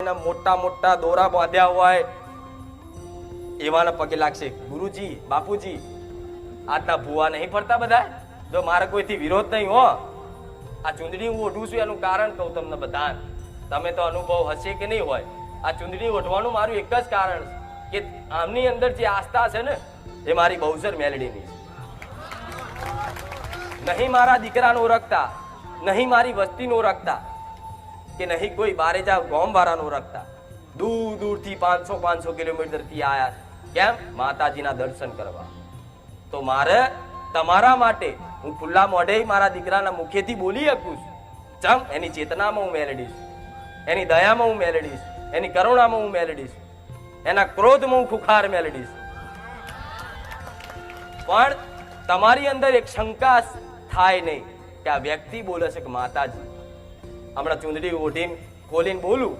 મોટા મોટા દોરા બાંધ્યા હોય એવાના પગે લાગશે. ગુરુજી, બાપુજી, આજના ભુવા નહીં ફરતા બધા? જો મારે કોઈથી વિરોધ નહીં હો. આ ચુંદડી હું ઓઢું છું એનું કારણ કહું તમને બધા. તમે તો અનુભવ હશે કે નહીં હોય. આ ચુંદડી ઓઢવાનું મારું એક જ કારણ છે કે આમની અંદર જે આસ્થા છે ને એ મારી બહુચર મેલડીની છે. નહીં મારા દીકરાને ઓળખતા, નહીં મારી વસ્તીને ઓળખતા, કે નહીં કોઈ બારે જા ગામ વાળાને ઓળખતા. દૂર દૂરથી 500 કિલોમીટર થી આયા. કેમ? માતાજીના દર્શન કરવા. તો મારે તમારા માટે હું ખુલ્લા મોઢે મારા દીકરાના મુખેથી બોલી શકું છું. ચમ? એની ચેતનામાં હું મેલડી છું, એની દયામાં હું મેલડી છું, એની કરુણામાં હું મેલડી છું, એના ક્રોધમાં હું ખુખાર મેલડી છું. પણ તમારી અંદર એક શંકા થાય નહીં કે આ વ્યક્તિ બોલે છે કે માતાજી. હમણાં ચુંદડી ઓઢીને ખોલીને બોલું